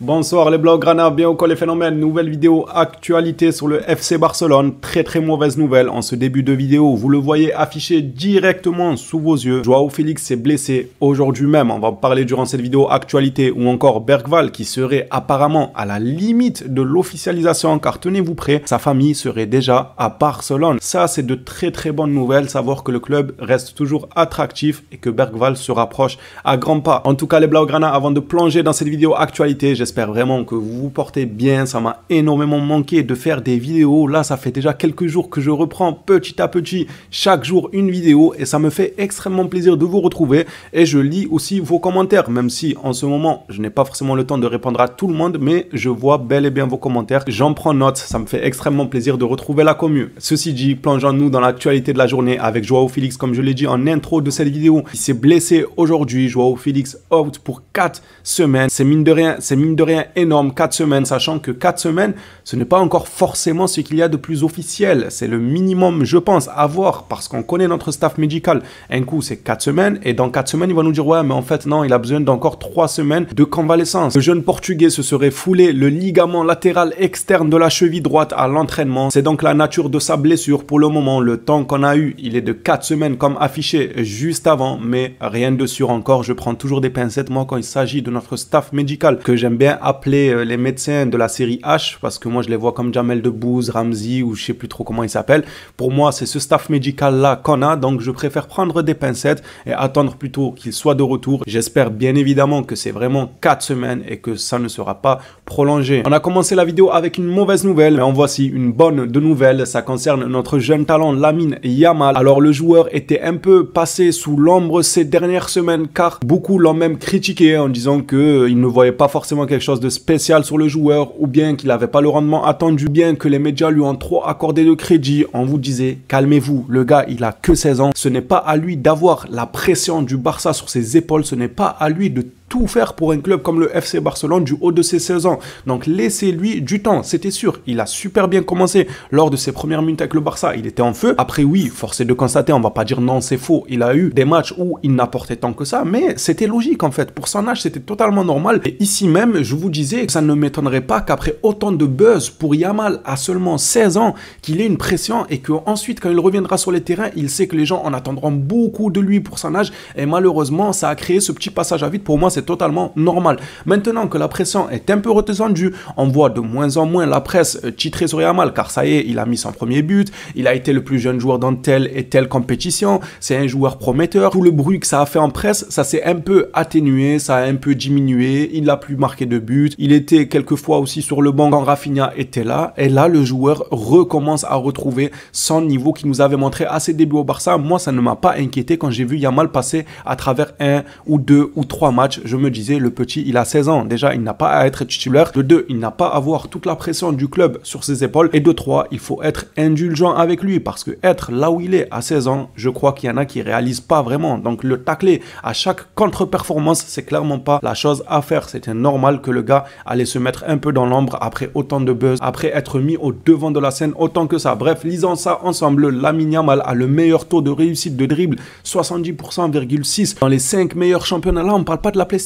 Bonsoir les Blaugrana, bien ou quoi les phénomènes, nouvelle vidéo actualité sur le FC Barcelone, très mauvaise nouvelle en ce début de vidéo, vous le voyez affiché directement sous vos yeux, Joao Félix s'est blessé aujourd'hui même, on va parler durant cette vidéo actualité, ou encore Bergwijn qui serait apparemment à la limite de l'officialisation car tenez-vous prêts, sa famille serait déjà à Barcelone. Ça c'est de très bonnes nouvelles, savoir que le club reste toujours attractif et que Bergwijn se rapproche à grands pas. En tout cas les Blaugrana, avant de plonger dans cette vidéo actualité, j'espère vraiment que vous vous portez bien. Ça m'a énormément manqué de faire des vidéos. Là, ça fait déjà quelques jours que je reprends petit à petit chaque jour une vidéo et ça me fait extrêmement plaisir de vous retrouver. Et je lis aussi vos commentaires, même si en ce moment, je n'ai pas forcément le temps de répondre à tout le monde, mais je vois bel et bien vos commentaires. J'en prends note. Ça me fait extrêmement plaisir de retrouver la commu. Ceci dit, plongeons-nous dans l'actualité de la journée avec Joao Félix, comme je l'ai dit en intro de cette vidéo. Il s'est blessé aujourd'hui. Joao Félix out pour 4 semaines. C'est mine de rien énorme, 4 semaines, sachant que 4 semaines, ce n'est pas encore forcément ce qu'il y a de plus officiel. C'est le minimum, je pense, à voir, parce qu'on connaît notre staff médical. Un coup, c'est 4 semaines, et dans 4 semaines, il va nous dire, ouais, mais en fait, non, il a besoin d'encore 3 semaines de convalescence. Le jeune Portugais se serait foulé le ligament latéral externe de la cheville droite à l'entraînement. C'est donc la nature de sa blessure pour le moment. Le temps qu'on a eu, il est de 4 semaines comme affiché juste avant, mais rien de sûr encore. Je prends toujours des pincettes, moi, quand il s'agit de notre staff médical, que j'aime bien appeler les médecins de la série H, parce que moi je les vois comme Jamel Debbouze, Ramsey ou je sais plus trop comment ils s'appellent. Pour moi c'est ce staff médical là qu'on a, donc je préfère prendre des pincettes et attendre plutôt qu'il soit de retour. J'espère bien évidemment que c'est vraiment 4 semaines et que ça ne sera pas prolongé. On a commencé la vidéo avec une mauvaise nouvelle, mais en voici une bonne de nouvelles. Ça concerne notre jeune talent Lamine Yamal. Alors le joueur était un peu passé sous l'ombre ces dernières semaines car beaucoup l'ont même critiqué en disant qu'il ne voyait pas forcément quelque chose de spécial sur le joueur, ou bien qu'il n'avait pas le rendement attendu, bien que les médias lui ont trop accordé de crédit. On vous disait, calmez-vous, le gars il a que 16 ans, ce n'est pas à lui d'avoir la pression du Barça sur ses épaules, ce n'est pas à lui de tout faire pour un club comme le FC Barcelone du haut de ses 16 ans. Donc laissez-lui du temps, c'était sûr. Il a super bien commencé lors de ses premières minutes avec le Barça. Il était en feu. Après oui, force est de constater, on va pas dire non c'est faux. Il a eu des matchs où il n'apportait tant que ça, mais c'était logique en fait. Pour son âge, c'était totalement normal. Et ici même, je vous disais que ça ne m'étonnerait pas qu'après autant de buzz pour Yamal à seulement 16 ans, qu'il ait une pression et qu'ensuite quand il reviendra sur les terrains, il sait que les gens en attendront beaucoup de lui pour son âge. Et malheureusement, ça a créé ce petit passage à vide. Pour moi, c'est totalement normal. Maintenant que la pression est un peu redescendue, on voit de moins en moins la presse titrer sur Yamal, car ça y est, il a mis son premier but, il a été le plus jeune joueur dans telle et telle compétition, c'est un joueur prometteur. Tout le bruit que ça a fait en presse, ça s'est un peu atténué, ça a un peu diminué, il n'a plus marqué de but, il était quelquefois aussi sur le banc quand Rafinha était là, et là le joueur recommence à retrouver son niveau qu'il nous avait montré à ses débuts au Barça. Moi, ça ne m'a pas inquiété quand j'ai vu Yamal passer à travers 1 ou 2 ou 3 matchs. Je me disais, le petit, il a 16 ans. Déjà, il n'a pas à être titulaire. De 2, il n'a pas à avoir toute la pression du club sur ses épaules. Et de 3, il faut être indulgent avec lui parce que être là où il est à 16 ans, je crois qu'il y en a qui réalisent pas vraiment. Donc, le tacler à chaque contre-performance, c'est clairement pas la chose à faire. C'était normal que le gars allait se mettre un peu dans l'ombre après autant de buzz, après être mis au devant de la scène autant que ça. Bref, lisons ça ensemble. Lamine Yamal a le meilleur taux de réussite de dribble, 70,6% dans les 5 meilleurs championnats. Là, on parle pas de la PlayStation.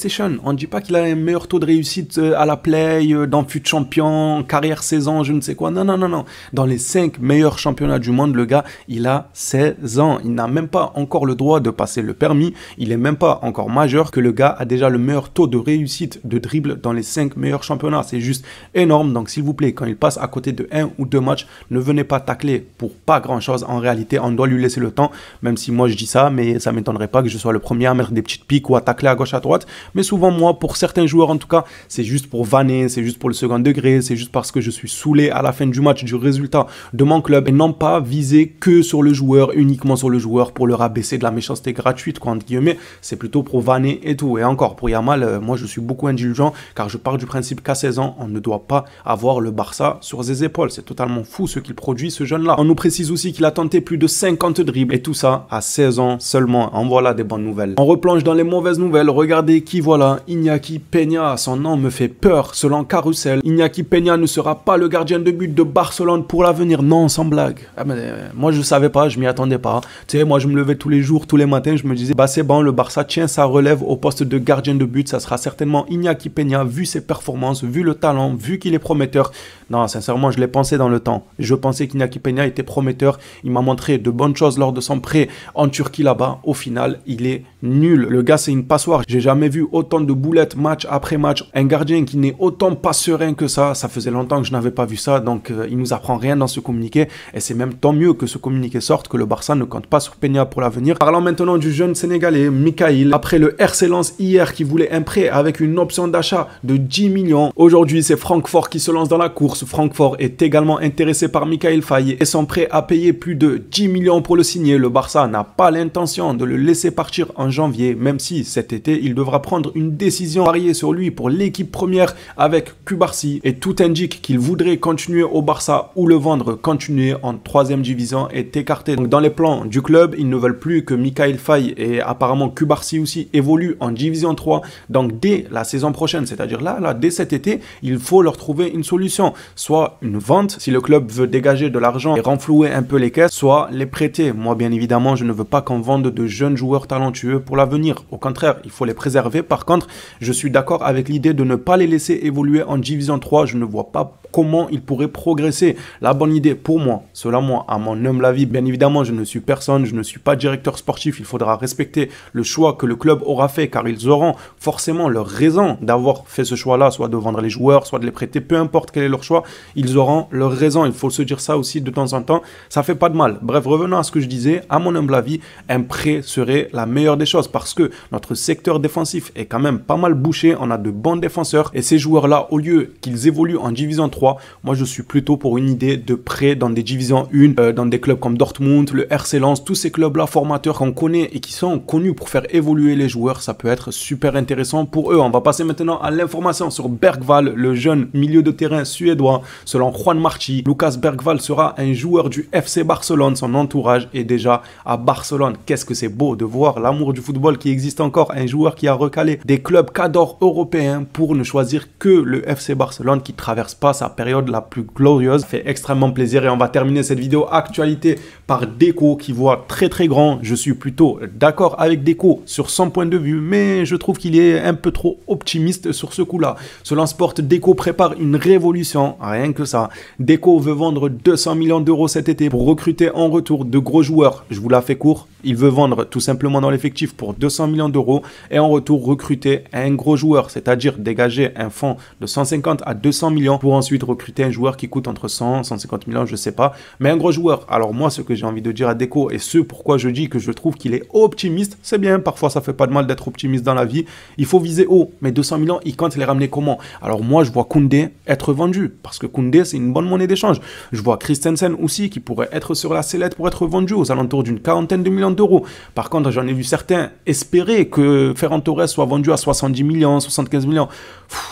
On ne dit pas qu'il a un meilleur taux de réussite à la Play, dans Fut Champion, carrière saison, je ne sais quoi. Non. Dans les 5 meilleurs championnats du monde, le gars, il a 16 ans. Il n'a même pas encore le droit de passer le permis. Il n'est même pas encore majeur que le gars a déjà le meilleur taux de réussite de dribble dans les 5 meilleurs championnats. C'est juste énorme. Donc, s'il vous plaît, quand il passe à côté de 1 ou 2 matchs, ne venez pas tacler pour pas grand-chose. En réalité, on doit lui laisser le temps, même si moi je dis ça, mais ça m'étonnerait pas que je sois le premier à mettre des petites piques ou à tacler à gauche à droite. Mais souvent, moi, pour certains joueurs en tout cas, c'est juste pour vanner, c'est juste pour le second degré, c'est juste parce que je suis saoulé à la fin du match du résultat de mon club et non pas viser que sur le joueur, uniquement sur le joueur pour le rabaisser de la méchanceté gratuite, quoi, entre guillemets. C'est plutôt pour vanner et tout. Et encore, pour Yamal, moi je suis beaucoup indulgent car je pars du principe qu'à 16 ans, on ne doit pas avoir le Barça sur ses épaules. C'est totalement fou ce qu'il produit, ce jeune-là. On nous précise aussi qu'il a tenté plus de 50 dribbles et tout ça à 16 ans seulement. En voilà des bonnes nouvelles. On replonge dans les mauvaises nouvelles. Regardez qui voilà, Iñaki Peña, son nom me fait peur. Selon Carousel, Iñaki Peña ne sera pas le gardien de but de Barcelone pour l'avenir. Non, sans blague. Ah, mais, moi, je savais pas, je m'y attendais pas. Tu sais, moi, je me levais tous les jours, tous les matins, je me disais, bah c'est bon, le Barça tient sa relève au poste de gardien de but. Ça sera certainement Iñaki Peña, vu ses performances, vu le talent, vu qu'il est prometteur. Non, sincèrement, je l'ai pensé dans le temps. Je pensais qu'Iñaki Peña était prometteur. Il m'a montré de bonnes choses lors de son prêt en Turquie là-bas. Au final, il est nul. Le gars, c'est une passoire. J'ai jamais vu autant de boulettes match après match. Un gardien qui n'est autant pas serein que ça. Ça faisait longtemps que je n'avais pas vu ça. Donc, il nous apprend rien dans ce communiqué. Et c'est même tant mieux que ce communiqué sorte, que le Barça ne compte pas sur Peña pour l'avenir. Parlons maintenant du jeune Sénégalais, Mikayil. Après le RC Lens hier qui voulait un prêt avec une option d'achat de 10 millions. Aujourd'hui, c'est Francfort qui se lance dans la course. Francfort est également intéressé par Mikayil Faye et sont prêts à payer plus de 10 millions pour le signer. Le Barça n'a pas l'intention de le laisser partir en janvier, même si cet été, il devra prendre une décision variée sur lui pour l'équipe première avec Cubarsí. Et tout indique qu'il voudrait continuer au Barça ou le vendre. Continuer en 3e division est écarté. Donc dans les plans du club, ils ne veulent plus que Mikayil Faye et apparemment Cubarsí aussi évoluent en division 3. Donc dès la saison prochaine, c'est-à-dire là, dès cet été, il faut leur trouver une solution. Soit une vente, si le club veut dégager de l'argent et renflouer un peu les caisses, soit les prêter. Moi, bien évidemment, je ne veux pas qu'on vende de jeunes joueurs talentueux pour l'avenir. Au contraire, il faut les préserver. Par contre, je suis d'accord avec l'idée de ne pas les laisser évoluer en division 3. Je ne vois pas comment ils pourraient progresser. La bonne idée pour moi, selon moi, à mon humble avis, bien évidemment, je ne suis personne, je ne suis pas directeur sportif, il faudra respecter le choix que le club aura fait, car ils auront forcément leur raison d'avoir fait ce choix-là, soit de vendre les joueurs, soit de les prêter, peu importe quel est leur choix, ils auront leur raison, il faut se dire ça aussi de temps en temps, ça fait pas de mal. Bref, revenons à ce que je disais, à mon humble avis, un prêt serait la meilleure des choses, parce que notre secteur défensif est quand même pas mal bouché, on a de bons défenseurs, et ces joueurs-là, au lieu qu'ils évoluent en division 3, moi je suis plutôt pour une idée de prêt dans des divisions 1, dans des clubs comme Dortmund, le RC Lens, tous ces clubs-là formateurs qu'on connaît et qui sont connus pour faire évoluer les joueurs, ça peut être super intéressant pour eux. On va passer maintenant à l'information sur Bergvall, le jeune milieu de terrain suédois. Selon Juan Marchi, Lucas Bergvall sera un joueur du FC Barcelone, son entourage est déjà à Barcelone. Qu'est-ce que c'est beau de voir l'amour du football qui existe encore, un joueur qui a recalé des clubs cadors européens pour ne choisir que le FC Barcelone qui traverse pas sa période la plus glorieuse. Ça fait extrêmement plaisir et on va terminer cette vidéo actualité par Deco qui voit très très grand. Je suis plutôt d'accord avec Deco sur son point de vue, mais je trouve qu'il est un peu trop optimiste sur ce coup-là. Selon Sport, Deco prépare une révolution, rien que ça. Deco veut vendre 200 millions d'euros cet été pour recruter en retour de gros joueurs. Je vous la fais court. Il veut vendre tout simplement dans l'effectif pour 200 millions d'euros et en retour recruter un gros joueur, c'est-à-dire dégager un fonds de 150 à 200 millions pour ensuite recruter un joueur qui coûte entre 100 et 150 millions, je sais pas, mais un gros joueur. Alors moi, ce que j'ai envie de dire à Deco et ce pourquoi je dis que je trouve qu'il est optimiste, c'est bien, parfois ça fait pas de mal d'être optimiste dans la vie, il faut viser haut, mais 200 millions, il compte les ramener comment? Alors moi, je vois Koundé être vendu, parce que Koundé, c'est une bonne monnaie d'échange. Je vois Christensen aussi, qui pourrait être sur la sellette pour être vendu aux alentours d'une quarantaine de millions d'euros. Par contre, j'en ai vu certains espérer que Ferran Torres soit vendu à 70 millions, 75 millions.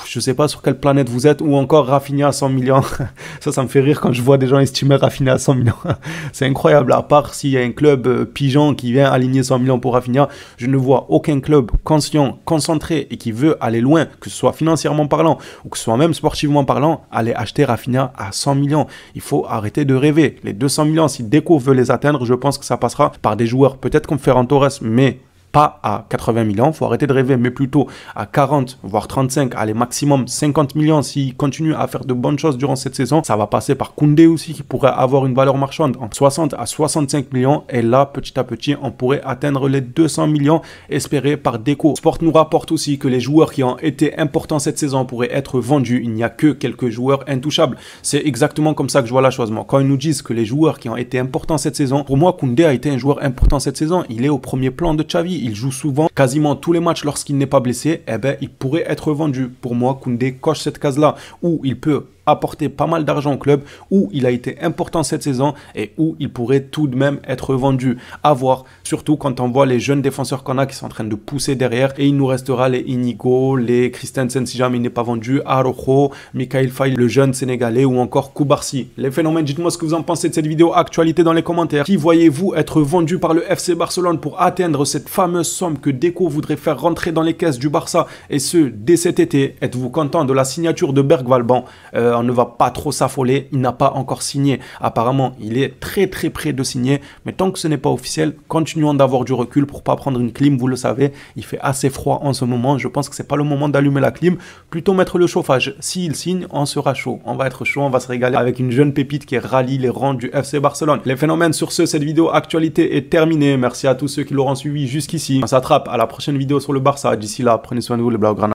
Je sais pas sur quelle planète vous êtes, ou encore Rafinha à 100 millions. Ça me fait rire quand je vois des gens estimer Rafinha à 100 millions. C'est incroyable, à part s'il y a un club pigeon qui vient aligner 100 millions pour Rafinha, je ne vois aucun club conscient, concentré et qui veut aller loin, que ce soit financièrement parlant ou que ce soit même sportivement parlant, aller acheter Rafinha à 100 millions. Il faut arrêter de rêver. Les 200 millions, si Deco veut les atteindre, je pense que ça passera par des joueurs peut-être comme Ferran Torres, mais pas à 80 millions, il faut arrêter de rêver, mais plutôt à 40, voire 35, allez, maximum 50 millions s'il continue à faire de bonnes choses durant cette saison. Ça va passer par Koundé aussi, qui pourrait avoir une valeur marchande entre 60 à 65 millions, et là, petit à petit, on pourrait atteindre les 200 millions espérés par Deco. Sport nous rapporte aussi que les joueurs qui ont été importants cette saison pourraient être vendus. Il n'y a que quelques joueurs intouchables. C'est exactement comme ça que je vois la chose, moi. Quand ils nous disent que les joueurs qui ont été importants cette saison, pour moi, Koundé a été un joueur important cette saison. Il est au premier plan de Xavi. Il joue souvent, quasiment tous les matchs lorsqu'il n'est pas blessé, eh ben, il pourrait être vendu. Pour moi, Koundé coche cette case-là où il peut apporter pas mal d'argent au club, où il a été important cette saison et où il pourrait tout de même être vendu. À voir, surtout quand on voit les jeunes défenseurs qu'on a qui sont en train de pousser derrière, et il nous restera les Inigo, les Christensen si jamais il n'est pas vendu, Araujo, Mikayil Faye, le jeune sénégalais, ou encore Cubarsí. Les phénomènes, dites-moi ce que vous en pensez de cette vidéo actualité dans les commentaires. Qui voyez-vous être vendu par le FC Barcelone pour atteindre cette fameuse fameuse somme que Deco voudrait faire rentrer dans les caisses du Barça, et ce, dès cet été. Êtes-vous content de la signature de Bergwijn? Bon, on ne va pas trop s'affoler, il n'a pas encore signé. Apparemment, il est très près de signer, mais tant que ce n'est pas officiel, continuons d'avoir du recul pour pas prendre une clim, vous le savez, il fait assez froid en ce moment, je pense que c'est pas le moment d'allumer la clim, plutôt mettre le chauffage. S'il signe, on sera chaud, on va être chaud, on va se régaler avec une jeune pépite qui rallie les rangs du FC Barcelone. Les phénomènes, sur ce, cette vidéo actualité est terminée. Merci à tous ceux qui l'auront suivi jusqu'ici. On s'attrape à la prochaine vidéo sur le Barça. D'ici là, prenez soin de vous les Blaugrana.